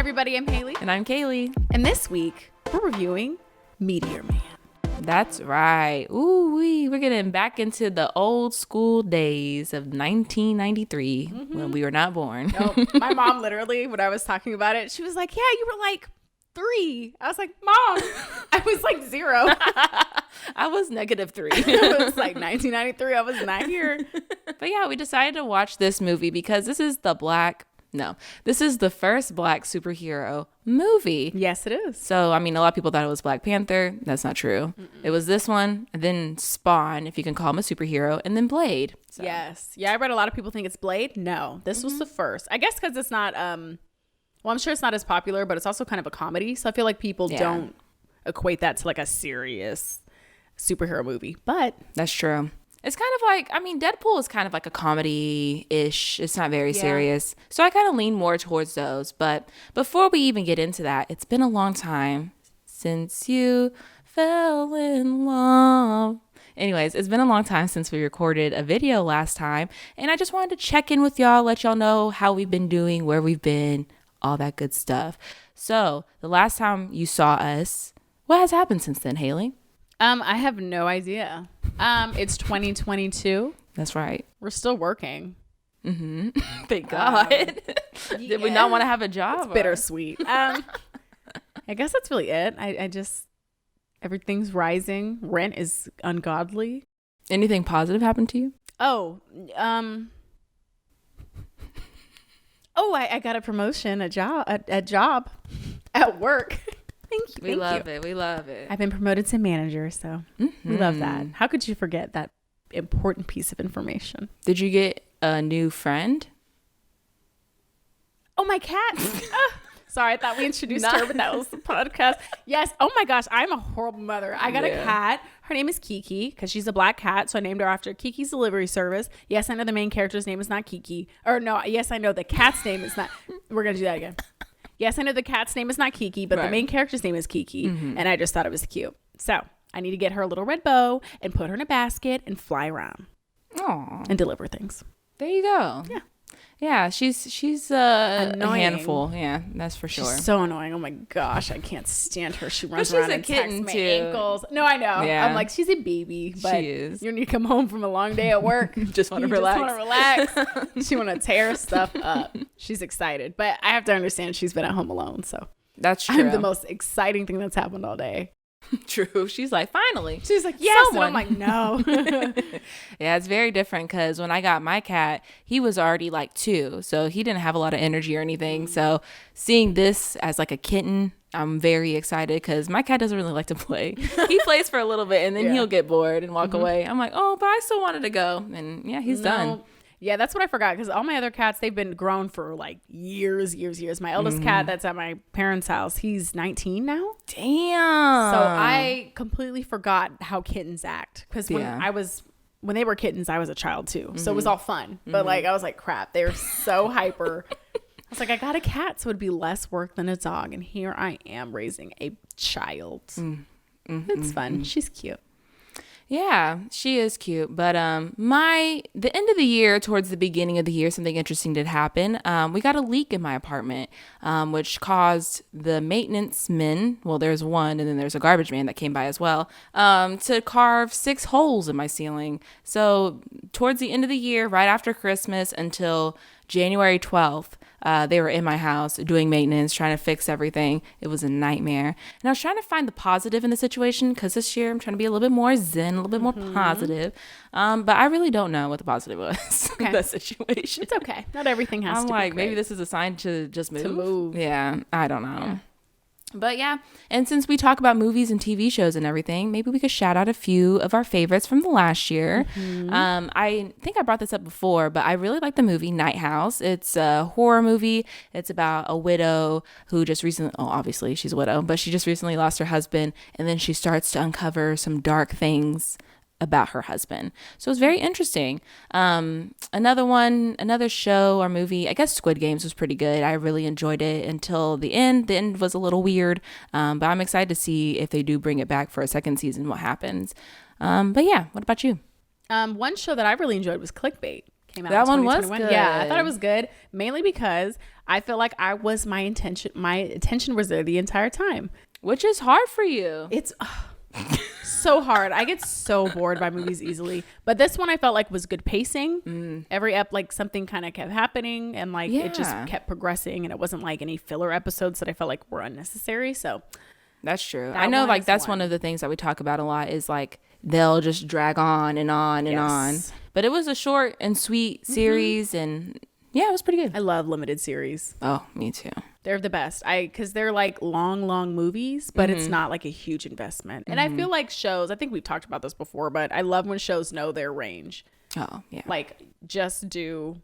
everybody, I'm Hayley. And I'm Kayli. And this week, we're reviewing Meteor Man. That's right. We're getting back into the old school days of 1993 when we were not born. Oh, my mom literally, when I was talking about it, she was like, yeah, you were like 3. I was like, Mom, I was like 0. I was -3. It was like 1993. I was not here. But yeah, we decided to watch this movie because this is the first black superhero movie. Yes, it is. So, I mean, a lot of people thought it was Black Panther. That's not true. It was this one, and then Spawn, if you can call him a superhero, and then Blade. So. Yes. Yeah, I read a lot of people think it's Blade. No, this was the first. I guess because it's not, well, I'm sure it's not as popular, but it's also kind of a comedy. So I feel like people don't equate that to like a serious superhero movie. But that's true. It's kind of like, I mean, Deadpool is kind of like a comedy-ish. It's not very serious. So I kind of lean more towards those. But before we even get into that, it's been a long time since you fell in love. Anyways, it's been a long time since we recorded a video last time. And I just wanted to check in with y'all, let y'all know how we've been doing, where we've been, all that good stuff. So the last time you saw us, what has happened since then, Hayley? I have no idea. It's 2022. That's right. We're still working. Thank God. Did we not want to have a job? It's bittersweet. I guess that's really it. I just, everything's rising. Rent is ungodly. Anything positive happened to you? I got a promotion, a job at work. Thank you. We love it. I've been promoted to manager, so we love that. How could you forget that important piece of information? Did you get a new friend? Oh, my cat. Sorry, I thought we introduced her, but that was the podcast. Yes. Oh my gosh, I'm a horrible mother. I got a cat. Her name is Kiki because she's a black cat, so I named her after Kiki's Delivery Service. Yes, I know the main character's name is not Kiki. Or no, yes, I know the cat's name is not. We're going to do that again. Yes, I know the cat's name is not Kiki, but the main character's name is Kiki, and I just thought it was cute. So I need to get her a little red bow and put her in a basket and fly around. Aww. And deliver things. There you go. Yeah, she's a handful. Yeah, that's for sure. She's so annoying. Oh my gosh, I can't stand her. She runs around and attacks my ankles. No, I know. Yeah. I'm like, she's a baby, but she is. You need to come home from a long day at work. Just want to relax. She want to tear stuff up. She's excited, but I have to understand she's been at home alone, so that's true. I'm the most exciting thing that's happened all day. True. She's like, finally. She's like, yes. And I'm like, no. Yeah, it's very different because when I got my cat, he was already like 2. So he didn't have a lot of energy or anything. So seeing this as like a kitten, I'm very excited because my cat doesn't really like to play. He plays for a little bit and then he'll get bored and walk away. I'm like, oh, but I still wanted to go. And yeah, he's done. Yeah, that's what I forgot because all my other cats, they've been grown for like years. My eldest cat that's at my parents' house, he's 19 now. Damn. So I completely forgot how kittens act because when they were kittens, I was a child too. So it was all fun. But like, I was like, crap, they're so hyper. I was like, I got a cat, so it'd be less work than a dog. And here I am raising a child. It's fun. She's cute. Yeah, she is cute. But the end of the year, towards the beginning of the year, something interesting did happen. We got a leak in my apartment, which caused the maintenance men, well, there's one, and then there's a garbage man that came by as well, to carve 6 holes in my ceiling. So towards the end of the year, right after Christmas until January 12th, they were in my house doing maintenance, trying to fix everything. It was a nightmare. And I was trying to find the positive in the situation because this year I'm trying to be a little bit more zen, a little bit more positive. But I really don't know what the positive was in that situation. It's okay. Not everything has to be great. Maybe this is a sign to just move. To move. Yeah, I don't know. Yeah. But yeah, and since we talk about movies and TV shows and everything, maybe we could shout out a few of our favorites from the last year. I think I brought this up before, but I really like the movie Nighthouse. It's a horror movie. It's about a widow who just recently, obviously she's a widow, but she just recently lost her husband, and then she starts to uncover some dark things about her husband. So it's very interesting. Another show or movie, I guess Squid Games was pretty good. I really enjoyed it until the end. The end was a little weird, but I'm excited to see if they do bring it back for a second season, what happens. But yeah, what about you? One show that I really enjoyed was Clickbait. came out That in one was 2021. good. Yeah, I thought it was good, mainly because I feel like my attention was there the entire time. Which is hard for you. It's so hard. I get so bored by movies easily. But this one I felt like was good pacing. Every like something kind of kept happening, and like it just kept progressing, and it wasn't like any filler episodes that I felt like were unnecessary. So that's true. I know, like that's one of the things that we talk about a lot is like they'll just drag on and on and on. But it was a short and sweet series, and yeah, it was pretty good. I love limited series. Oh, me too. They're the best. Because they're like long movies, but it's not like a huge investment. And I feel like shows, I think we've talked about this before, but I love when shows know their range. Oh, yeah. Like just do,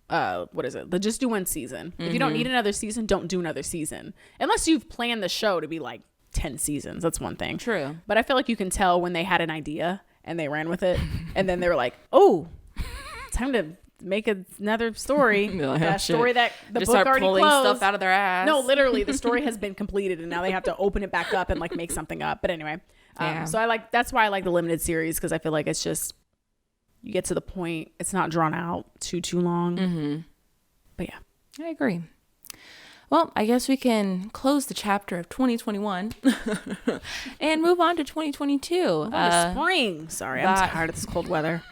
what is it? Just do one season. If you don't need another season, don't do another season. Unless you've planned the show to be like 10 seasons. That's one thing. True. But I feel like you can tell when they had an idea and they ran with it. And then they were like, oh, time to make another story. Like, that story that the just book start already pulling closed. stuff out of their ass. No, literally, the story has been completed, and now they have to open it back up and like make something up. But anyway, so that's why I like the limited series, because I feel like it's just you get to the point. It's not drawn out too long. But yeah, I agree. Well, I guess we can close the chapter of 2021 and move on to 2022. Spring. Sorry, I'm tired of this cold weather.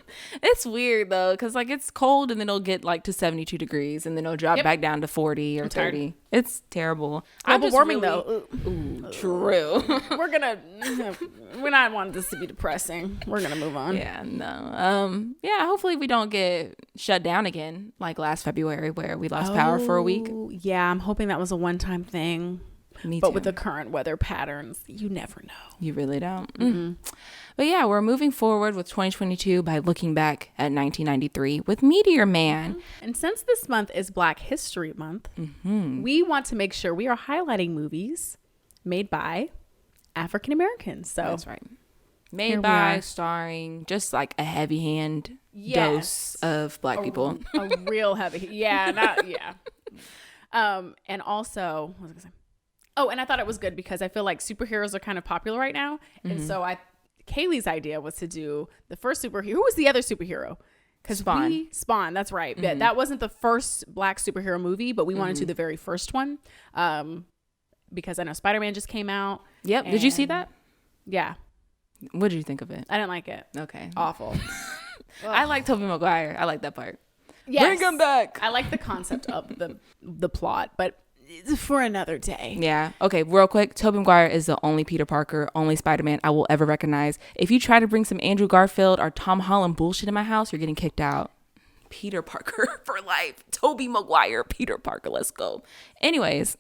It's weird though, because like it's cold and then it'll get like to 72 degrees and then it'll drop back down to 40 or 30. Tired. It's terrible. Global warming though. True. We're not wanting this to be depressing. We're gonna move on. Yeah, no. Yeah, hopefully we don't get shut down again like last February where we lost power for a week. Yeah, I'm hoping that was a one-time thing. Me but too. with the current weather patterns, you never know. You really don't. But yeah, we're moving forward with 2022 by looking back at 1993 with Meteor Man. And since this month is Black History Month, we want to make sure we are highlighting movies made by African Americans. So that's right. Made by, starring, just like a heavy hand dose of Black people. A real heavy. And also, what was I gonna say? Oh, and I thought it was good because I feel like superheroes are kind of popular right now. And so Kayli's idea was to do the first superhero. Who was the other superhero? Because Spawn, that's right. Yeah, that wasn't the first Black superhero movie, but we wanted to do the very first one. Because I know SpiderMan just came out. Yep. Did you see that? Yeah. What did you think of it? I didn't like it. Okay. Awful. I like Tobey Maguire. I like that part. Yes. Bring him back. I like the concept of the plot, but for another day. Yeah. Okay, real quick. Tobey Maguire is the only Peter Parker, only Spider-Man I will ever recognize. If you try to bring some Andrew Garfield or Tom Holland bullshit in my house, you're getting kicked out. Peter Parker for life. Tobey Maguire, Peter Parker. Let's go. Anyways.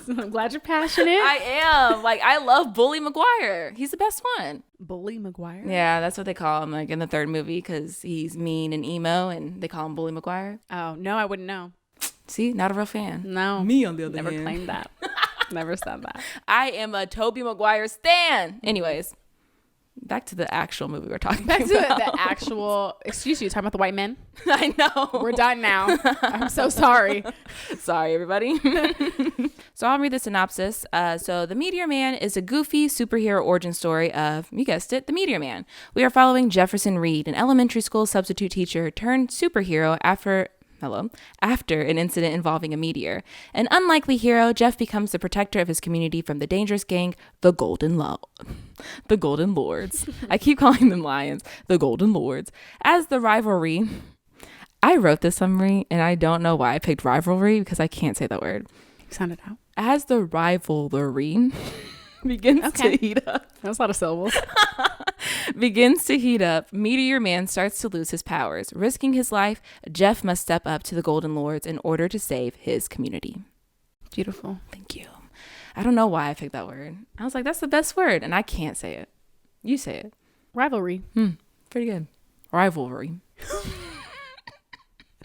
I'm glad you're passionate. I am. Like, I love Bully Maguire. He's the best one. Bully Maguire? Yeah, that's what they call him, like, in the third movie, because he's mean and emo, and they call him Bully Maguire. Oh, no, I wouldn't know. See, not a real fan. No. Me, on the other hand. hand. Never claimed that. Never said that. I am a Tobey Maguire stan. Anyways, back to the actual movie we're talking about. Back to the actual, excuse you, talking about the white men? I know. We're done now. I'm so sorry. Sorry, everybody. So I'll read the synopsis. So The Meteor Man is a goofy superhero origin story of, you guessed it, the Meteor Man. We are following Jefferson Reed, an elementary school substitute teacher turned superhero after an incident involving a meteor. An unlikely hero, Jeff becomes the protector of his community from the dangerous gang, the Golden Lords. I keep calling them lions. The Golden Lords. As the rivalry, I wrote this summary and I don't know why I picked rivalry because I can't say that word. Sound it out. As the rivalry begins to heat up. That's a lot of syllables. Begins to heat up, Meteor Man starts to lose his powers. Risking his life, Jeff must step up to the Golden Lords in order to save his community. Beautiful. Thank you. I don't know why I picked that word. I was like, that's the best word, and I can't say it. You say it. Rivalry. Pretty good. Rivalry.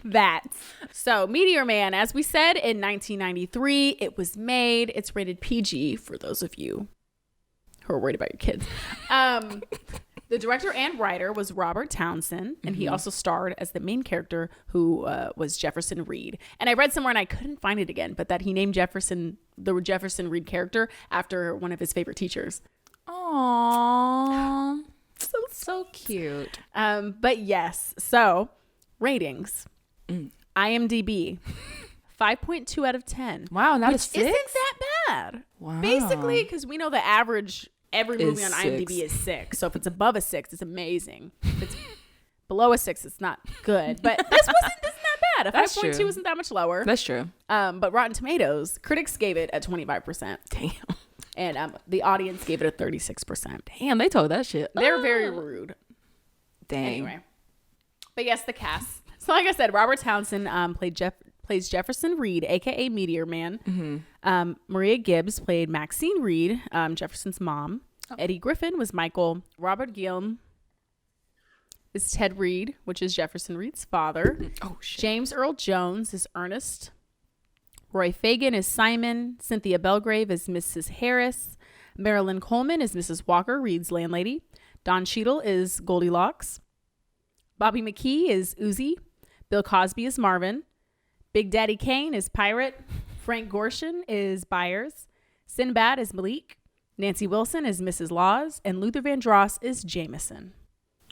That. So Meteor Man, as we said, in 1993, it was made. It's rated PG for those of you who are worried about your kids. The director and writer was Robert Townsend, and he also starred as the main character, who was Jefferson Reed. And I read somewhere, and I couldn't find it again, but that he named the Jefferson Reed character after one of his favorite teachers. Aww. So cute. But yes, so ratings. IMDb 5.2 out of 10. Wow, not a which 6? isn't that bad. Wow. Basically, because we know the average every movie on IMDb 6. is 6. So if it's above a 6, it's amazing. If it's below a 6, it's not good. But this isn't that bad. A 5.2 isn't that much lower. That's true. But Rotten Tomatoes, critics gave it at 25%. Damn. And the audience gave it a 36%. Damn, they told that shit. They're very rude. Dang. Anyway. But yes, the cast. So like I said, Robert Townsend plays Jefferson Reed, a.k.a. Meteor Man. Maria Gibbs played Maxine Reed, Jefferson's mom. Eddie Griffin was Michael. Robert Guillaume is Ted Reed, which is Jefferson Reed's father. Oh, shit. James Earl Jones is Ernest. Roy Fagan is Simon. Cynthia Belgrave is Mrs. Harris. Marilyn Coleman is Mrs. Walker, Reed's landlady. Don Cheadle is Goldilocks. Bobby McKee is Uzi. Bill Cosby is Marvin. Big Daddy Kane is Pirate. Frank Gorshin is Byers. Sinbad is Malik. Nancy Wilson is Mrs. Laws. And Luther Vandross is Jameson.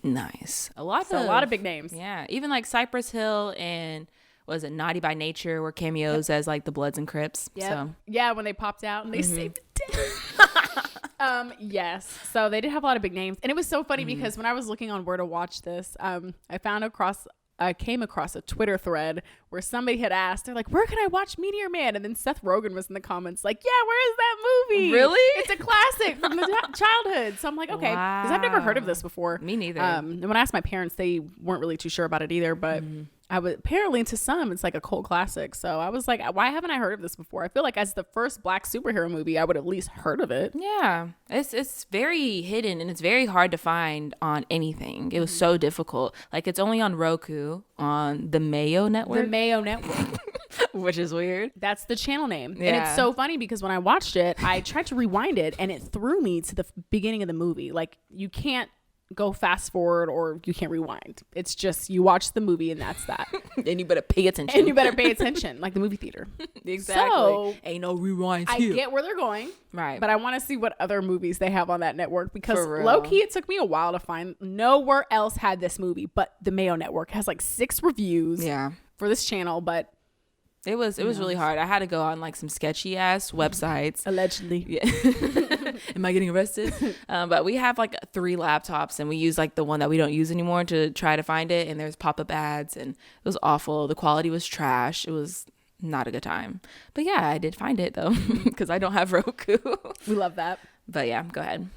Nice. A lot of big names. Yeah. Even like Cypress Hill and was it Naughty by Nature were cameos as like the Bloods and Crips. Yep. So yeah, when they popped out and they saved the day. Yes. So they did have a lot of big names. And it was so funny because when I was looking on where to watch this, I came across a Twitter thread where somebody had asked, they're like, where can I watch Meteor Man? And then Seth Rogen was in the comments like, yeah, where is that movie? Really? It's a classic from the childhood. So I'm like, okay, because I've never heard of this before. Me neither. And when I asked my parents, they weren't really too sure about it either, but I was apparently to some it's like a cult classic. So I was like, why haven't I heard of this before? I feel like as the first black superhero movie, I would have at least heard of it. Yeah, it's very hidden and it's very hard to find on anything. It was so difficult. Like it's only on Roku on the Mayo Network. The Mayo Network. Which is weird. That's the channel name. Yeah. And it's so funny because when I watched it, I tried to rewind it and it threw me to the beginning of the movie. Like you can't go fast forward or you can't rewind. It's just you watch the movie and that's that. And you better pay attention. And you better pay attention, like the movie theater. Exactly. So, ain't no rewinds I here. get where they're going. Right. But I want to see what other movies they have on that network because For real. low-key it took me a while to find. Nowhere else had this movie, but the Mayo Network has like 6 reviews for this channel, but it was really hard. I had to go on like some sketchy ass websites. Allegedly. Yeah. Am I getting arrested? But we have like 3 laptops and we use like the one that we don't use anymore to try to find it. And there's pop-up ads and it was awful. The quality was trash. It was not a good time. But yeah, I did find it though because I don't have Roku. We love that. But yeah, go ahead.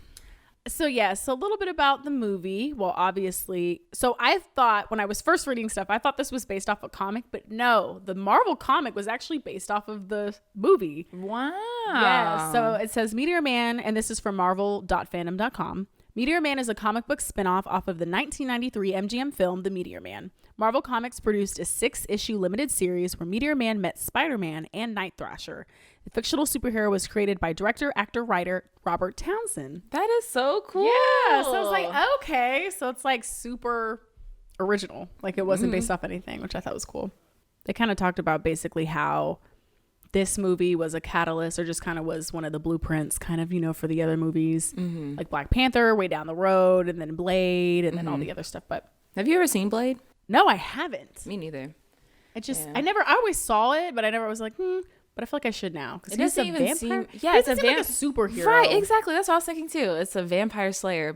So a little bit about the movie. Well, obviously, so I thought when I was first reading stuff, I thought this was based off a comic, but no, the Marvel comic was actually based off of the movie. Wow. Yeah. So it says Meteor Man, and this is from marvel.fandom.com. Meteor Man is a comic book spinoff off of the 1993 MGM film, The Meteor Man. Marvel Comics produced a 6-issue limited series where Meteor Man met SpiderMan and Night Thrasher. The fictional superhero was created by director, actor, writer Robert Townsend. That is so cool. Yeah. So I was like, okay. So it's like super original. Like it wasn't based off anything, which I thought was cool. They kind of talked about basically how this movie was a catalyst or just kind of was one of the blueprints kind of, for the other movies. Like Black Panther, Way Down the Road, and then Blade, and then all the other stuff. But have you ever seen Blade? no, I haven't. Me neither. I always saw it, but I never was like, but I feel like I should now. Because he's a vampire. It's like a superhero. Right, exactly. That's what I was thinking too. It's a vampire slayer,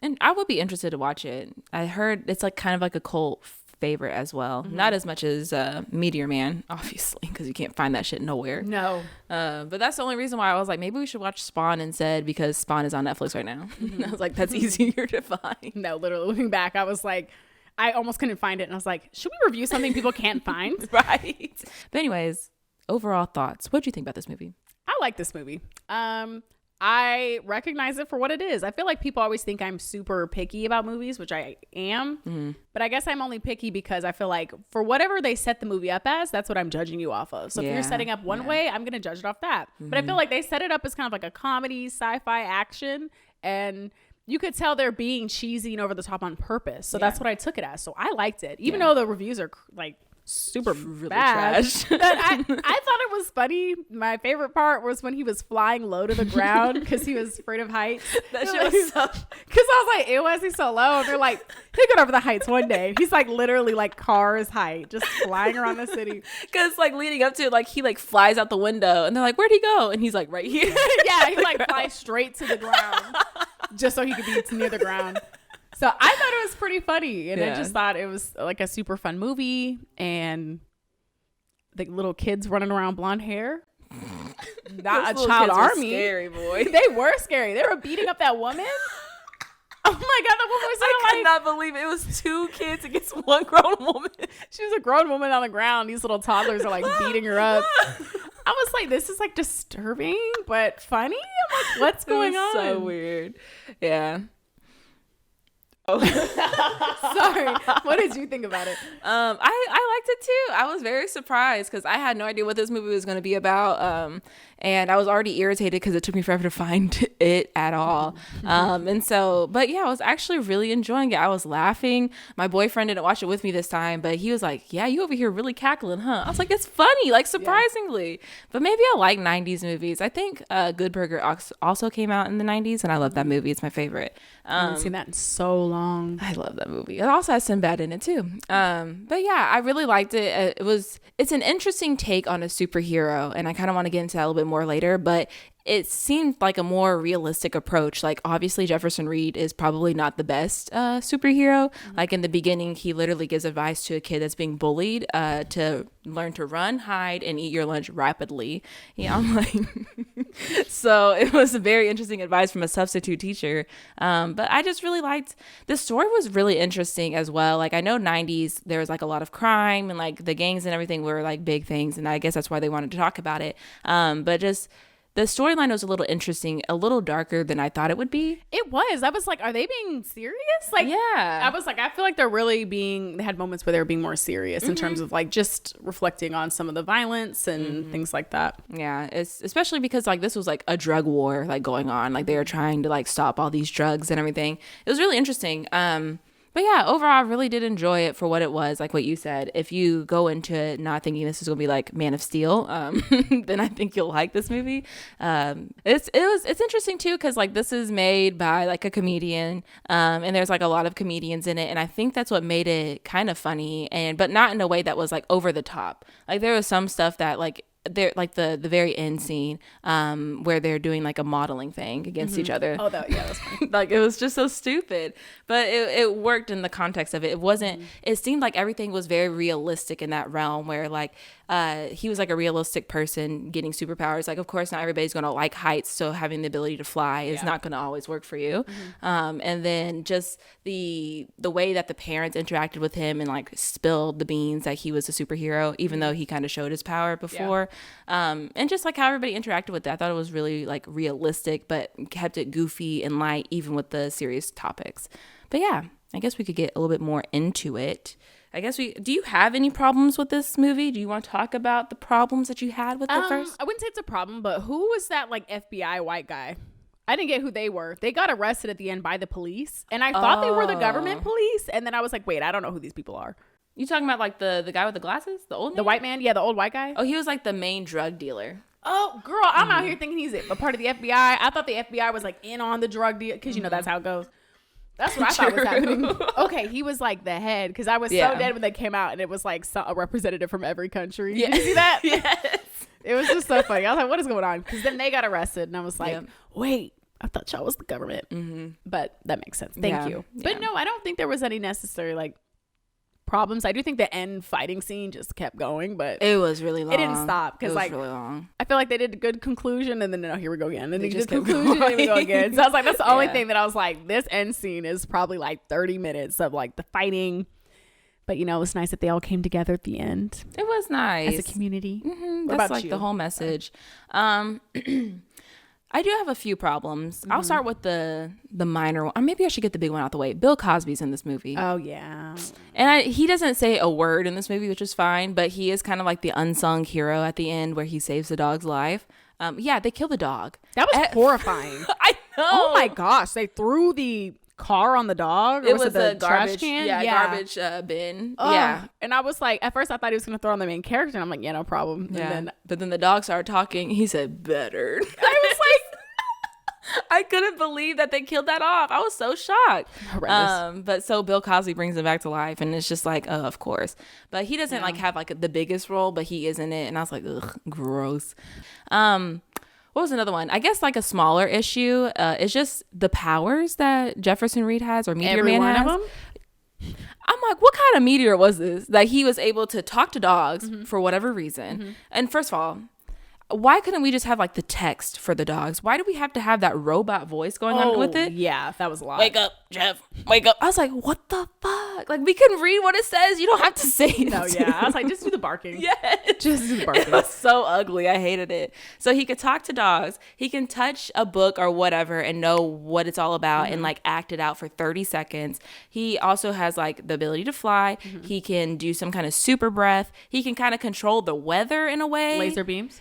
and I would be interested to watch it. I heard it's like kind of like a cult favorite as well. Not as much as Meteor Man, obviously, because you can't find that shit nowhere. No. But that's the only reason why I was like, maybe we should watch Spawn instead because Spawn is on Netflix right now. I was like, that's easier to find. No, literally looking back, I was like, I almost couldn't find it. And I was like, should we review something people can't find? Right. But anyways, overall thoughts. What do you think about this movie? I like this movie. I recognize it for what it is. I feel like people always think I'm super picky about movies, which I am. But I guess I'm only picky because I feel like for whatever they set the movie up as, that's what I'm judging you off of. So if you're setting up one way, I'm going to judge it off that. But I feel like they set it up as kind of like a comedy, sci-fi action. And you could tell they're being cheesy and over the top on purpose. So that's what I took it as. So I liked it. Even though the reviews are like super really bad. trash. But I thought it was funny. My favorite part was when he was flying low to the ground because he was afraid of heights. That shit was so... Because I was like, ew, why is he so low? And they're like, he'll get over the heights one day. He's like literally like Cars height, just flying around the city. Because like leading up to it, like he like flies out the window and they're like, where'd he go? And he's like right here. Yeah, he like flies straight to the ground just so he could be near the ground. So I thought it was pretty funny. And I just thought it was like a super fun movie. And the little kids running around blonde hair. Not Those a child army. Scary, boy. They were scary. They were beating up that woman. Oh my God, that woman was I could not believe it was 2 kids against 1 grown woman. She was a grown woman on the ground. These little toddlers are like beating her up. I was like, this is like disturbing, but funny. I'm like, what's going on? So weird. Yeah. Oh. Sorry. What did you think about it? I liked it too. I was very surprised because I had no idea what this movie was going to be about. And I was already irritated because it took me forever to find it at all. And so, but yeah, I was actually really enjoying it. I was laughing. My boyfriend didn't watch it with me this time, but he was like, yeah, you over here really cackling, huh? I was like, it's funny, like surprisingly. Yeah. But maybe I like 90s movies. I think Good Burger also came out in the 90s and I love that movie. It's my favorite. I haven't seen that in so long. I love that movie. It also has Sinbad in it too. But yeah, I really liked it. It's an interesting take on a superhero, and I kind of want to get into that a little bit more later, but it seemed like a more realistic approach. Like obviously Jefferson Reed is probably not the best superhero. Like in the beginning, he literally gives advice to a kid that's being bullied to learn to run, hide, and eat your lunch rapidly. Yeah, I'm like, so it was very interesting advice from a substitute teacher. But I just really liked, the story was really interesting as well. Like I know 90s, there was like a lot of crime and like the gangs and everything were like big things. And I guess that's why they wanted to talk about it. But just, the storyline was a little interesting, a little darker than I thought it would be. It was. I was like, are they being serious? Like, yeah. I was like, I feel like they had moments where they were being more serious in terms of like just reflecting on some of the violence and things like that. Yeah. It's especially because like this was like a drug war like going on. Like they were trying to like stop all these drugs and everything. It was really interesting. But yeah, overall, I really did enjoy it for what it was. Like what you said, if you go into it not thinking this is going to be like Man of Steel, then I think you'll like this movie. It's interesting too because like this is made by like a comedian, and there's like a lot of comedians in it, and I think that's what made it kind of funny, but not in a way that was like over the top. Like there was some stuff that like. They're like the very end scene where they're doing like a modeling thing against each other. Oh, that was funny. Like it was just so stupid, but it worked in the context of it. It wasn't. It seemed like everything was very realistic in that realm where like he was like a realistic person getting superpowers. Like of course not everybody's gonna like heights, so having the ability to fly is not gonna always work for you. And then just the way that the parents interacted with him and like spilled the beans that he was a superhero, even though he kind of showed his power before. And just like how everybody interacted with it, I thought it was really like realistic, but kept it goofy and light, even with the serious topics. But yeah, I guess we could get a little bit more into it. Do you have any problems with this movie? Do you want to talk about the problems that you had with it first? I wouldn't say it's a problem, but who was that like FBI white guy? I didn't get who they were. They got arrested at the end by the police, and I thought they were the government police, and then I was like, wait, I don't know who these people are. You talking about like the guy with the glasses? The white man? Yeah, the old white guy. Oh, he was like the main drug dealer. Oh, girl, I'm out here thinking he's a part of the FBI. I thought the FBI was like in on the drug deal because, you know, that's how it goes. That's what I thought was happening. Okay, he was like the head because I was so dead when they came out and it was like a representative from every country. Yeah. Did you see that? Yes. It was just so funny. I was like, what is going on? Because then they got arrested and I was like, wait, I thought y'all was the government. But that makes sense. Thank you. But no, I don't think there was any necessary like problems. I do think the end fighting scene just kept going, but it was really long. It didn't stop because like really long. I feel like they did a good conclusion and then no, here we go again. And they did conclusion and here we go again. So I was like, that's the only thing that I was like, this end scene is probably like 30 minutes of like the fighting. But you know, it was nice that they all came together at the end. It was nice as a community. That's like the whole message. I do have a few problems. I'll start with the minor one. Or maybe I should get the big one out the way. Bill Cosby's in this movie. Oh, yeah. And he doesn't say a word in this movie, which is fine. But he is kind of like the unsung hero at the end where he saves the dog's life. Yeah, they kill the dog. That was horrifying. I know. Oh, my gosh. They threw the car on the dog? Or it was the a garbage trash can? garbage bin. Yeah. And I was like, at first I thought he was gonna throw on the main character, and I'm like, yeah, no problem. Yeah. And then but then the dog started talking. He said, better. I was like, I couldn't believe that they killed that off. I was so shocked. horrendous. But so Bill Cosby brings him back to life, and it's just like, oh, of course. But he doesn't like have like the biggest role, but he is in it, and I was like, ugh, gross. What was another one? I guess like a smaller issue is just the powers that Jefferson Reed has, or Meteor Man has. Of them? I'm like, what kind of meteor was this? That he was able to talk to dogs for whatever reason. And first of all, why couldn't we just have like the text for the dogs? Why do we have to have that robot voice going on with it? Yeah, that was a lot. Wake up, Jeff. Wake up. I was like, what the fuck? Like, we can read what it says. You don't have to say it. No, yeah. I was like, just do the barking. Yeah. Just do the barking. It was so ugly. I hated it. So he could talk to dogs. He can touch a book or whatever and know what it's all about and like act it out for 30 seconds. He also has like the ability to fly. He can do some kind of super breath. He can kind of control the weather in a way. Laser beams.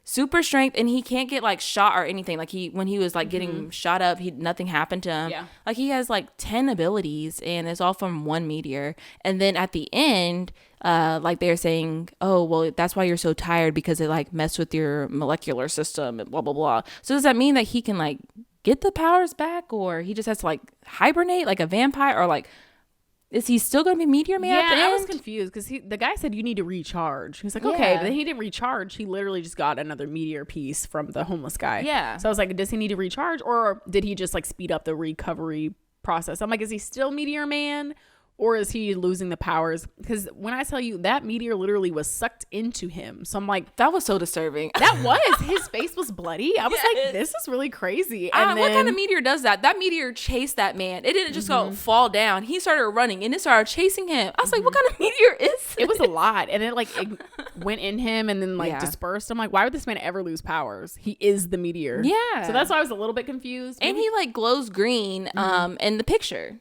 Super strength, and he can't get like shot or anything. Like when he was like getting shot up, nothing happened to him. Yeah. Like he has like 10 abilities, and it's all from one meteor. And then at the end, like they're saying, oh well, that's why you're so tired, because it like messed with your molecular system and blah blah blah. So does that mean that he can like get the powers back, or he just has to like hibernate like a vampire, or like is he still going to be Meteor Man? Yeah, I was confused because the guy said you need to recharge. He was like, okay, but then he didn't recharge. He literally just got another meteor piece from the homeless guy. Yeah. So I was like, does he need to recharge, or did he just like speed up the recovery process? I'm like, is he still Meteor Man, or is he losing the powers? Because when I tell you that meteor literally was sucked into him, so I'm like, that was so disturbing. That was his face was bloody. I was like, this is really crazy. And what kind of meteor does that? That meteor chased that man. It didn't just go fall down. He started running and it started chasing him. I was like, what kind of meteor is this? It was a lot, and it went in him and then dispersed. I'm like, why would this man ever lose powers? He is the meteor. Yeah. So that's why I was a little bit confused. And he like glows green in the picture.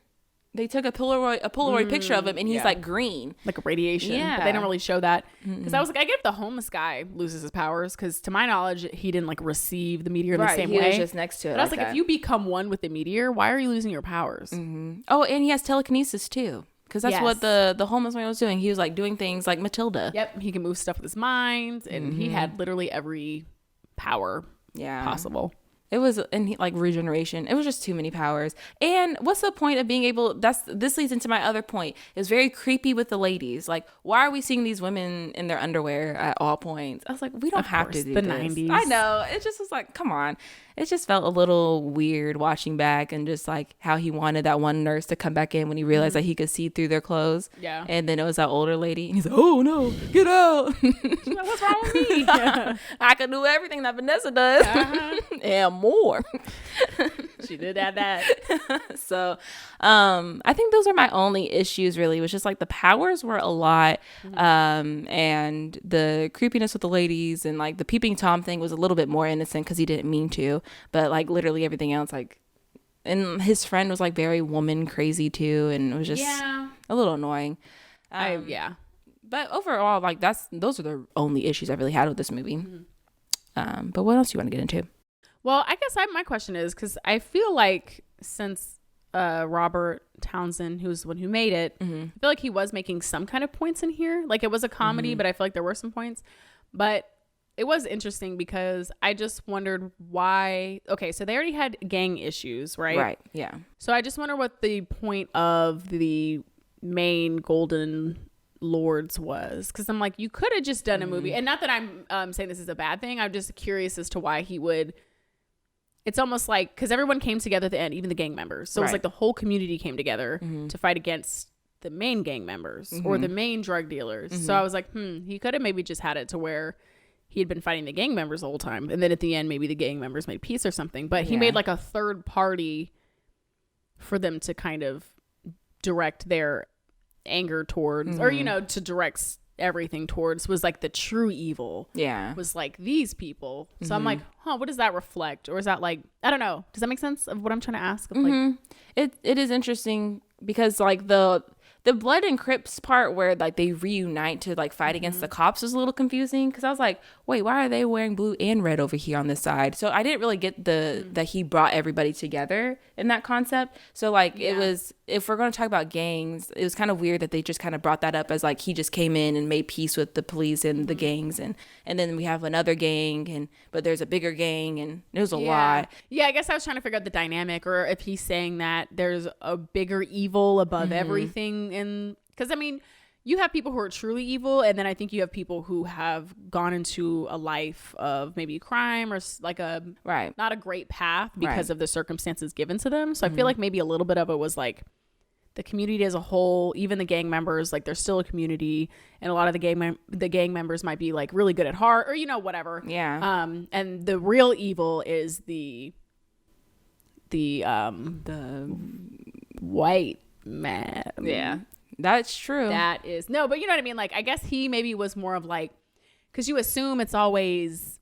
They took a Polaroid picture of him, and he's like green, like a radiation. Yeah, but they didn't really show that because I was like, I get if the homeless guy loses his powers, because to my knowledge, he didn't like receive the meteor in the same way. He was just next to it. But I was like, if you become one with the meteor, why are you losing your powers? Oh, and he has telekinesis too, because that's what the homeless man was doing. He was like doing things like Matilda. Yep, he can move stuff with his mind, and he had literally every power possible. It was like regeneration. It was just too many powers. And what's the point of being able? This leads into my other point. It's very creepy with the ladies. Like, why are we seeing these women in their underwear at all points? I was like, we don't have to do the this. 90s. I know. It just was like, come on. It just felt a little weird watching back, and just like how he wanted that one nurse to come back in when he realized that he could see through their clothes. Yeah. And then it was that older lady, and he's like, oh no, get out. She's like, what's wrong with me? I can do everything that Vanessa does and more. She did add that. So I think those are my only issues, really. It was just like the powers were a lot, and the creepiness with the ladies, and like the peeping Tom thing was a little bit more innocent because he didn't mean to, but like literally everything else, like, and his friend was like very woman crazy too, and it was just a little annoying. But overall, like those are the only issues I really had with this movie. But what else do you want to get into? Well, I guess my question is, because I feel like since Robert Townsend, who's the one who made it, I feel like he was making some kind of points in here. Like, it was a comedy, but I feel like there were some points. But it was interesting because I just wondered why. Okay, so they already had gang issues, right? Right, yeah. So I just wonder what the point of the main Golden Lords was, because I'm like, you could have just done a movie. And not that I'm saying this is a bad thing. I'm just curious as to why he would. It's almost like, because everyone came together at the end, even the gang members. So it's like the whole community came together to fight against the main gang members or the main drug dealers. So I was like, he could have maybe just had it to where he had been fighting the gang members the whole time, and then at the end maybe the gang members made peace or something. But he made like a third party for them to kind of direct their anger towards, or to direct everything towards, was like the true evil was like these people. So I'm like, what does that reflect? Or is that like, I don't know, does that make sense of what I'm trying to ask? Like, it is interesting because like the The Blood and Crips part where like they reunite to like fight against the cops was a little confusing because I was like, wait, why are they wearing blue and red over here on this side? So I didn't really get that he brought everybody together in that concept. So like it was, if we're going to talk about gangs, it was kind of weird that they just kind of brought that up as like he just came in and made peace with the police and the gangs, and then we have another gang, but there's a bigger gang, and it was a lot. Yeah, I guess I was trying to figure out the dynamic, or if he's saying that there's a bigger evil above everything. And because I mean, you have people who are truly evil, and then I think you have people who have gone into a life of maybe crime or like a not a great path because of the circumstances given to them. So I feel like maybe a little bit of it was like the community as a whole, even the gang members, like there's still a community, and a lot of the gang members might be like really good at heart, or whatever. And the real evil is the white man. Yeah, that's true. That is no, but you know what I mean. Like I guess he maybe was more of like, because you assume it's always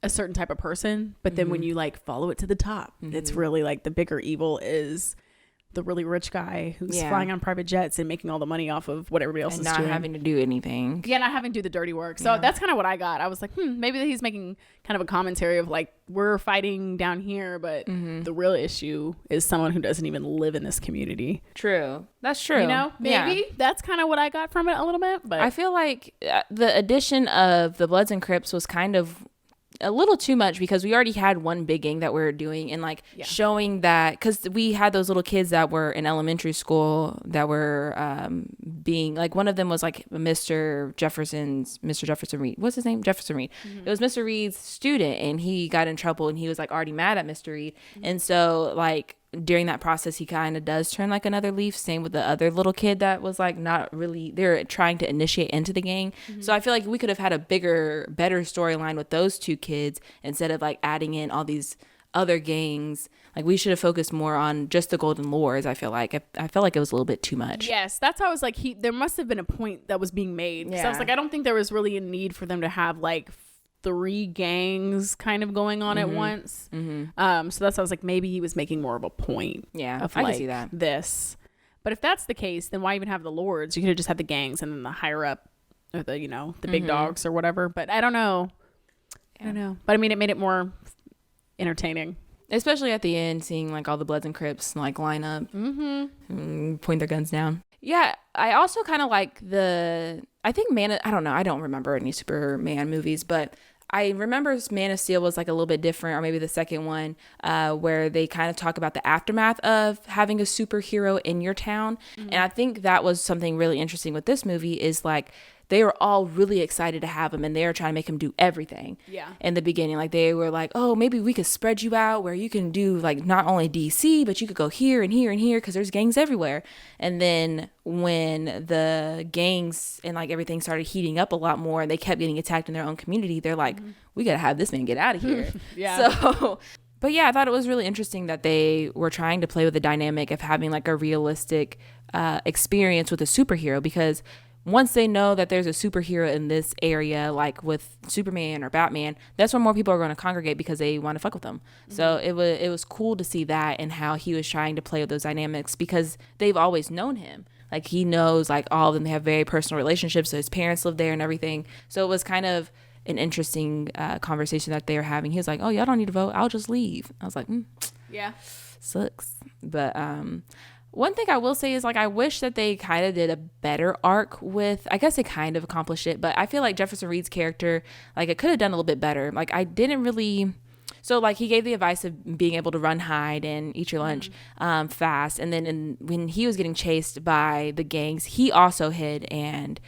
a certain type of person, but then when you like follow it to the top, it's really like the bigger evil is the really rich guy who's flying on private jets and making all the money off of what everybody else is not doing. having to do anything. Yeah, not having to do the dirty work. So that's kind of what I got. I was like, maybe he's making kind of a commentary of like, we're fighting down here, but the real issue is someone who doesn't even live in this community. True. That's true. Maybe that's kind of what I got from it a little bit. But I feel like the addition of the Bloods and Crips was kind of a little too much, because we already had one big gang that we were doing, and like showing that, because we had those little kids that were in elementary school that were being like, one of them was like Mr. Jefferson Reed. What's his name? Jefferson Reed. It was Mr. Reed's student, and he got in trouble, and he was like already mad at Mr. Reed. And so like during that process, he kind of does turn like another leaf. Same with the other little kid that was like not really, they're trying to initiate into the gang. So I feel like we could have had a better storyline with those two kids instead of like adding in all these other gangs. Like we should have focused more on just the Golden Lords. I feel like I felt like it was a little bit too much. Yes, that's how I was like, there must have been a point that was being made. So I was like, I don't think there was really a need for them to have like 3 gangs kind of going on at once. So that's why I was like, maybe he was making more of a point. Yeah, of I like can see that. This. But if that's the case, then why even have the lords? You could have just had the gangs and then the higher up, or the the big dogs or whatever. But I don't know. I don't know. But I mean, it made it more entertaining. Especially at the end, seeing like all the Bloods and Crips like line up and point their guns down. Yeah, I also kind of like I think I don't know, I don't remember any Superman movies, but I remember Man of Steel was like a little bit different, or maybe the second one, where they kind of talk about the aftermath of having a superhero in your town. And I think that was something really interesting with this movie, is like they were all really excited to have him, and they were trying to make him do everything. Yeah. In the beginning, like they were like, oh, maybe we could spread you out where you can do like not only DC, but you could go here and here and here, because there's gangs everywhere. And then when the gangs and like everything started heating up a lot more, and they kept getting attacked in their own community, they're like, we gotta have this man get out of here. So but yeah, I thought it was really interesting that they were trying to play with the dynamic of having like a realistic experience with a superhero, because once they know that there's a superhero in this area, like with Superman or Batman, that's when more people are going to congregate because they want to fuck with them. So it was cool to see that, and how he was trying to play with those dynamics, because they've always known him. Like he knows like all of them, they have very personal relationships. So his parents live there and everything. So it was kind of an interesting conversation that they were having. He was like, oh, y'all don't need to vote. I'll just leave. I was like, yeah, sucks. But one thing I will say is like, I wish that they kind of did a better arc with, I guess they kind of accomplished it, but I feel like Jefferson Reed's character, like it could have done a little bit better. Like I didn't really, so like he gave the advice of being able to run, hide, and eat your lunch fast. And then when he was getting chased by the gangs, he also hid and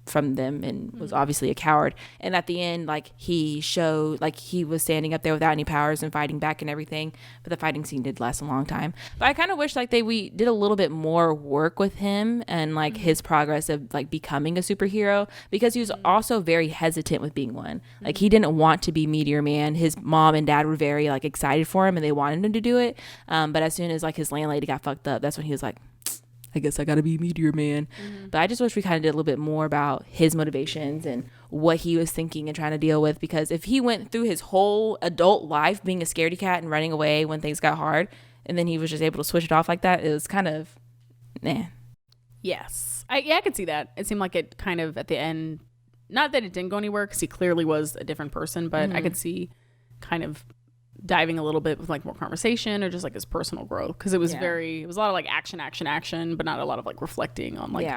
from them, and was obviously a coward. And at the end, like he showed like he was standing up there without any powers and fighting back and everything. But the fighting scene did last a long time. But I kind of wish like we did a little bit more work with him and like his progress of like becoming a superhero, because he was also very hesitant with being one. Like he didn't want to be Meteor Man. His mom and dad were very like excited for him, and they wanted him to do it. But as soon as like his landlady got fucked up, that's when he was like, I guess I gotta be Meteor Man. But I just wish we kind of did a little bit more about his motivations and what he was thinking and trying to deal with, because if he went through his whole adult life being a scaredy cat and running away when things got hard, and then he was just able to switch it off like that, it was kind of Yes. I could see that. It seemed like it kind of at the end, not that it didn't go anywhere because he clearly was a different person, but I could see kind of diving a little bit with like more conversation or just like his personal growth, because it was it was a lot of like action, but not a lot of like reflecting on like,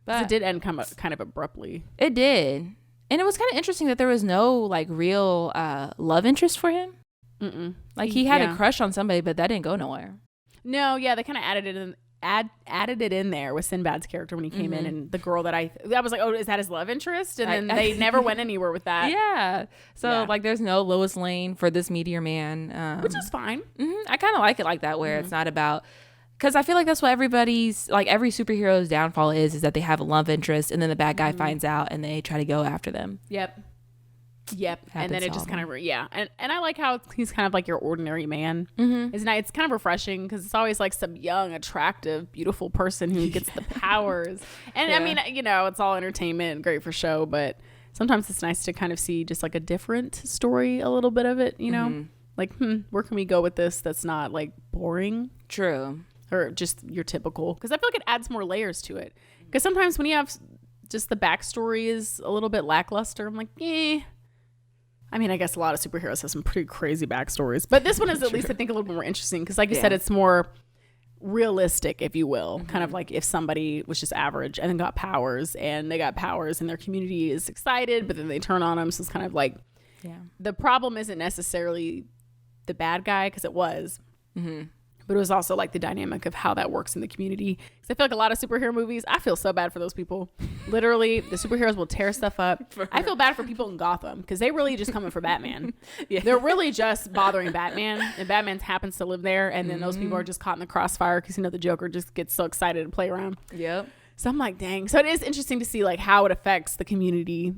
but it did end kind of abruptly. It did. And it was kind of interesting that there was no like real love interest for him. Like he had a crush on somebody, but that didn't go nowhere. No, they kind of added it in there with Sinbad's character when he came in, and the girl that I was like, oh, is that his love interest? And then they never went anywhere with that. Yeah. So like there's no Lois Lane for this Meteor Man. Which is fine. I kind of like it like that, where it's not about, because I feel like that's what everybody's, like every superhero's downfall is that they have a love interest and then the bad guy finds out and they try to go after them. Yep. And then it just kind of and I like how he's kind of like your ordinary man. It's kind of refreshing because it's always like some young, attractive, beautiful person who gets the powers. And I mean, it's all entertainment, great for show, but sometimes it's nice to kind of see just like a different story, a little bit of it, like where can we go with this that's not like boring? True. Or just your typical, because I feel like it adds more layers to it, because sometimes when you have just the backstory is a little bit lackluster, I'm like, I mean, I guess a lot of superheroes have some pretty crazy backstories, but this one is at least, I think, a little bit more interesting because, like you said, it's more realistic, if you will. Kind of like if somebody was just average and then got powers, and they got powers and their community is excited, but then they turn on them. So it's kind of like, the problem isn't necessarily the bad guy, because it was. But it was also like the dynamic of how that works in the community. Because I feel like a lot of superhero movies, I feel so bad for those people. Literally, the superheroes will tear stuff up. I feel bad for people in Gotham because they really just coming for Batman. They're really just bothering Batman, and Batman happens to live there. And then those people are just caught in the crossfire because the Joker just gets so excited to play around. So I'm like, dang. So it is interesting to see like how it affects the community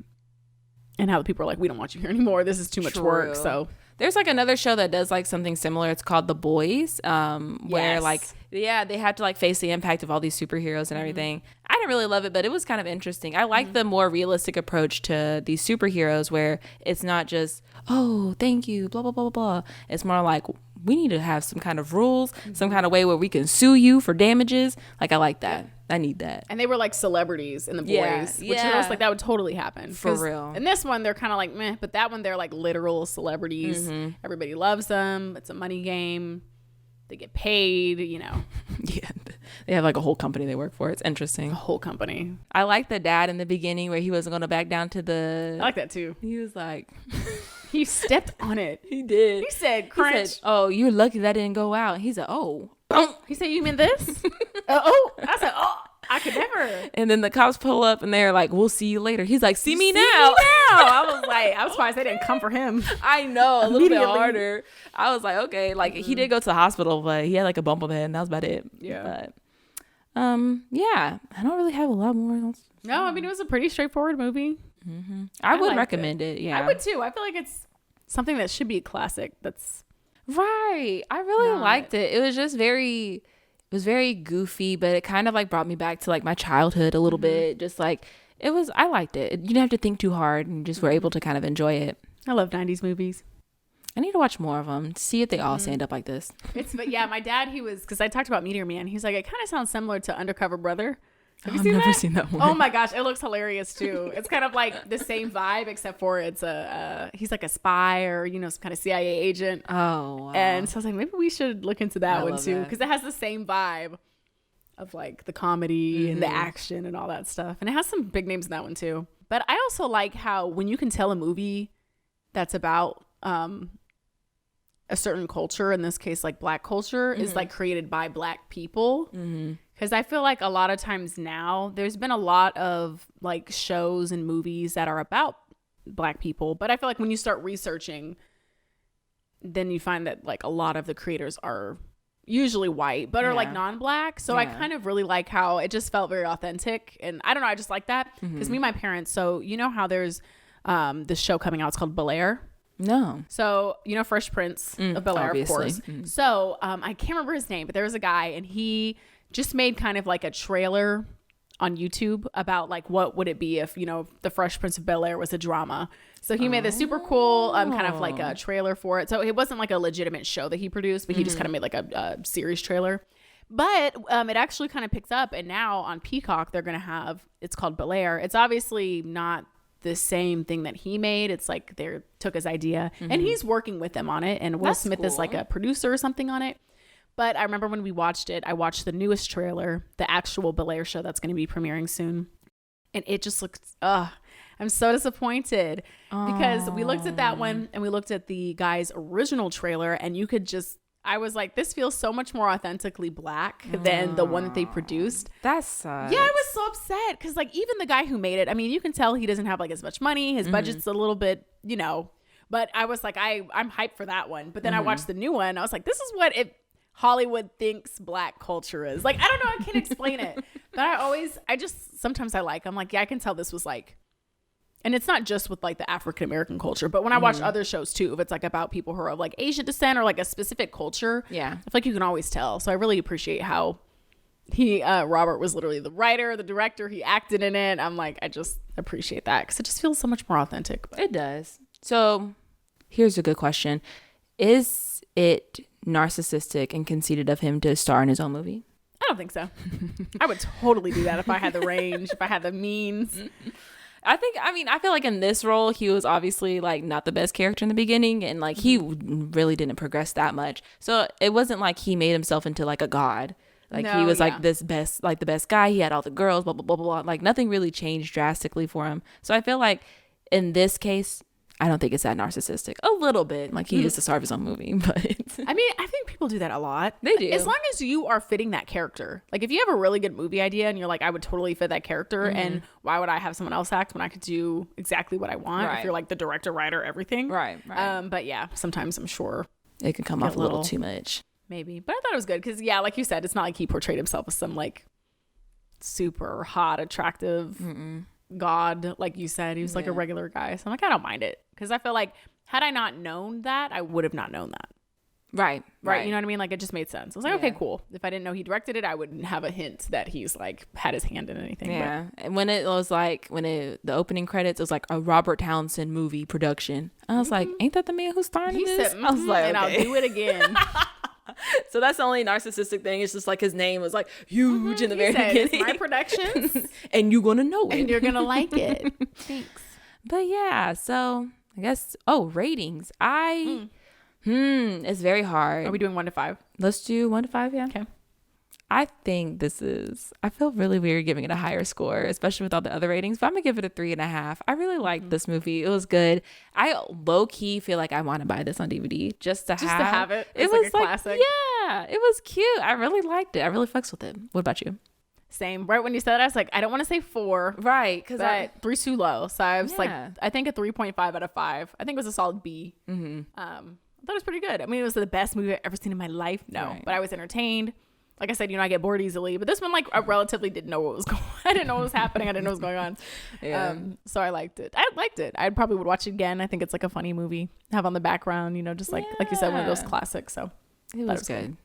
and how the people are like, we don't want you here anymore. This is too much work. So there's like another show that does like something similar. It's called The Boys, where like, they had to like face the impact of all these superheroes and everything. I didn't really love it, but it was kind of interesting. I like the more realistic approach to these superheroes, where it's not just, oh, thank you, blah, blah, blah, blah. It's more like, we need to have some kind of rules, some kind of way where we can sue you for damages. Like, I like that. I need that. And they were like celebrities in The Boys, which was like, that would totally happen. For real. In this one, they're kind of like meh, but that one, they're like literal celebrities. Everybody loves them. It's a money game. They get paid, They have like a whole company they work for. It's interesting. A whole company. I like the dad in the beginning where he wasn't going to back down to the... I like that too. He was like... He stepped on it. He did. He said, crunch. He said, oh, you're lucky that didn't go out. He said, oh. He said, you mean this? I said, oh, I could never. And then the cops pull up and they're like, we'll see you later. He's like, see me now. I was surprised they didn't come for him. I know, a little bit harder. I was like, okay. Like, he did go to the hospital, but he had like a bump on the head and that was about it. Yeah. But, I don't really have a lot more else. No, I mean, it was a pretty straightforward movie. I would recommend it. Yeah, I would too. I feel like it's something that should be a classic. That's right. I really liked it. It was just very goofy, but it kind of like brought me back to like my childhood a little bit. Just like I liked it. You didn't have to think too hard and just were able to kind of enjoy it. I love 90s movies. I need to watch more of them, see if they all stand up like this. But yeah, my dad, because I talked about Meteor Man. He's like, it kind of sounds similar to Undercover Brother. I've never seen that one. Oh my gosh, it looks hilarious too. It's kind of like the same vibe, except for it's he's like a spy or some kind of CIA agent. Oh, wow. And so I was like, maybe we should look into that one too, because it has the same vibe of like the comedy and the action and all that stuff, and it has some big names in that one too. But I also like how when you can tell a movie that's about a certain culture, in this case like Black culture, is like created by Black people. Because I feel like a lot of times now there's been a lot of like shows and movies that are about Black people. But I feel like when you start researching, then you find that like a lot of the creators are usually white, but are like non-Black. So I kind of really like how it just felt very authentic. And I don't know, I just like that. Because me and my parents, so you know how there's this show coming out, it's called Belair. No. So, Fresh Prince of Bel-Air, obviously. of course. So I can't remember his name, but there was a guy and he just made kind of like a trailer on YouTube about like what would it be if the Fresh Prince of Bel-Air was a drama. So he made this super cool kind of like a trailer for it. So it wasn't like a legitimate show that he produced, but he just kind of made like a series trailer. But it actually kind of picks up, and now on Peacock they're gonna have, it's called Belair. It's obviously not the same thing that he made. It's like they took his idea and he's working with them on it, and Will Smith is like a producer or something on it. But I remember when we watched it, I watched the newest trailer, the actual Belair show that's going to be premiering soon, and it just looks I'm so disappointed because we looked at that one and we looked at the guy's original trailer, and you could just, I was like, this feels so much more authentically black than the one that they produced. That sucks. Yeah, I was so upset because like even the guy who made it, I mean, you can tell he doesn't have like as much money. His budget's a little bit, you know, but I was like, I'm hyped for that one. But then I watched the new one. I was like, this is what Hollywood thinks black culture is. Like, I don't know. I can't explain it. But sometimes I'm like, yeah, I can tell this was like, and it's not just with like the African American culture, but when I watch other shows too, if it's like about people who are of like Asian descent or like a specific culture, I feel like you can always tell. So I really appreciate how Robert was literally the writer, the director, he acted in it. I'm like, I just appreciate that because it just feels so much more authentic. It does. So here's a good question. Is it narcissistic and conceited of him to star in his own movie? I don't think so. I would totally do that if I had the range, if I had the means. I feel like in this role, he was obviously like not the best character in the beginning, and like he really didn't progress that much. So it wasn't like he made himself into like a god. Like he was like the best guy. He had all the girls, blah, blah, blah, blah, blah. Like nothing really changed drastically for him. So I feel like in this case, I don't think it's that narcissistic. A little bit. Like he used to star his own movie, but I mean, I think people do that a lot. They do. As long as you are fitting that character. Like if you have a really good movie idea and you're like, I would totally fit that character, and why would I have someone else act when I could do exactly what I want? Right. If you're like the director, writer, everything. Right. But yeah, sometimes I'm sure it can come off a little too much. Maybe. But I thought it was good because yeah, like you said, it's not like he portrayed himself as some like super hot, attractive god. Like you said, he was like a regular guy. So I'm like, I don't mind it. Because I feel like had I not known that, I would have not known that. Right. You know what I mean? Like it just made sense. I was like, okay, cool. If I didn't know he directed it, I wouldn't have a hint that he's like had his hand in anything. Yeah. And when it was like, the opening credits, it was like a Robert Townsend movie production. I was like, ain't that the man who's starring in this? I was like, and okay. I'll do it again. So that's the only narcissistic thing. It's just like his name was like huge in the very beginning. It's my productions. And you're going to know it. And you're going to like it. Thanks. But yeah, so I guess, ratings. It's very hard. Are we doing 1 to 5? Let's do 1 to 5, yeah. Okay. I think I feel really weird giving it a higher score, especially with all the other ratings, but I'm gonna give it a 3.5. I really liked this movie. It was good. I low-key feel like I want to buy this on DVD just to have it. It was like a classic. Yeah, it was cute. I really liked it. I really fucks with it. What about you? Same. Right when you said that, I was like, I don't want to say 4. Right. Because 3's too low. So I was like, I think a 3.5 out of 5. I think it was a solid B. I thought it was pretty good. I mean, it was the best movie I've ever seen in my life. No, but I was entertained. Like I said, I get bored easily. But this one, like, I relatively didn't know what was going on. I didn't know what was happening. I didn't know what was going on. Yeah. So I liked it. I probably would watch it again. I think it's like a funny movie. Have on the background, just like you said, one of those classics. So it was good.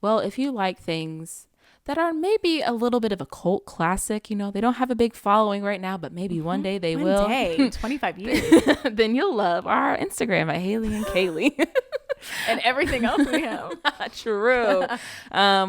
Well, if you like things that are maybe a little bit of a cult classic, they don't have a big following right now, but maybe one day they will. 25 years. Then you'll love our Instagram at Hayley and Kayli. And everything else we have. True.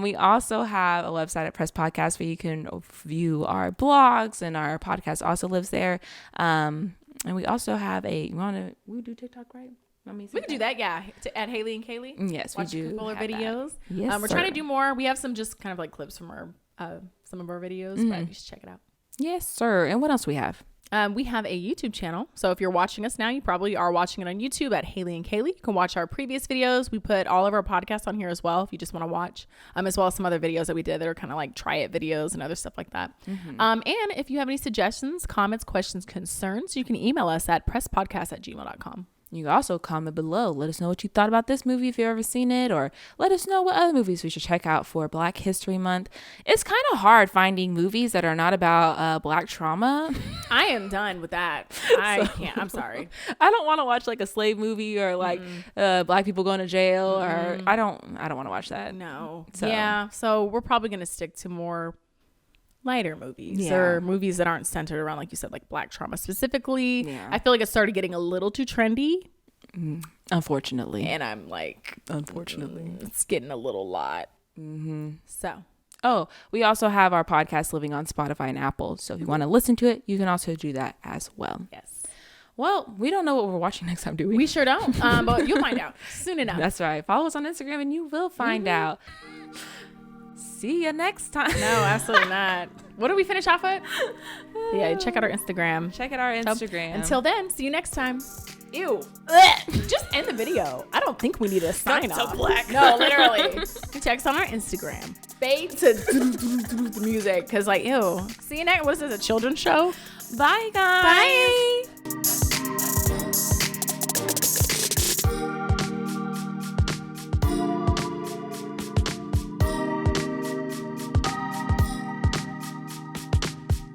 We also have a website at Press Podcast where you can view our blogs, and our podcast also lives there. And we also have we do TikTok, right? We can do that, yeah. At Hayley and Kayli. Yes, watch we do. Watch videos. Yes, we're trying to do more. We have some just kind of like clips from our some of our videos, but you should check it out. Yes, sir. And what else we have? We have a YouTube channel. So if you're watching us now, you probably are watching it on YouTube at Hayley and Kayli. You can watch our previous videos. We put all of our podcasts on here as well if you just want to watch, as well as some other videos that we did that are kind of like try it videos and other stuff like that. And if you have any suggestions, comments, questions, concerns, you can email us at presspodcast@gmail.com. You can also comment below. Let us know what you thought about this movie if you've ever seen it, or let us know what other movies we should check out for Black History Month. It's kind of hard finding movies that are not about Black trauma. I am done with that. I can't. I'm sorry. I don't want to watch like a slave movie or like Black people going to jail, or I don't want to watch that. No. So we're probably going to stick to more lighter movies or movies that aren't centered around, like you said, like Black trauma specifically. I feel like it started getting a little too trendy, unfortunately, and I'm like, unfortunately, it's getting a little lot. So. Oh, we also have our podcast living on Spotify and Apple. So if you want to listen to it, you can also do that as well. Yes. Well, we don't know what we're watching next time, do we? We sure don't. But you'll find out soon enough. That's right. Follow us on Instagram and you will find out. See you next time. No, absolutely not. What do we finish off with? Yeah, check out our Instagram. Check out our Instagram. Until then, see you next time. Ew. Ugh. Just end the video. I don't think we need a sign off. So black. No, literally. Check us on our Instagram. Fade to the music. Because, like, ew. See you next. What is this, a children's show? Bye, guys. Bye.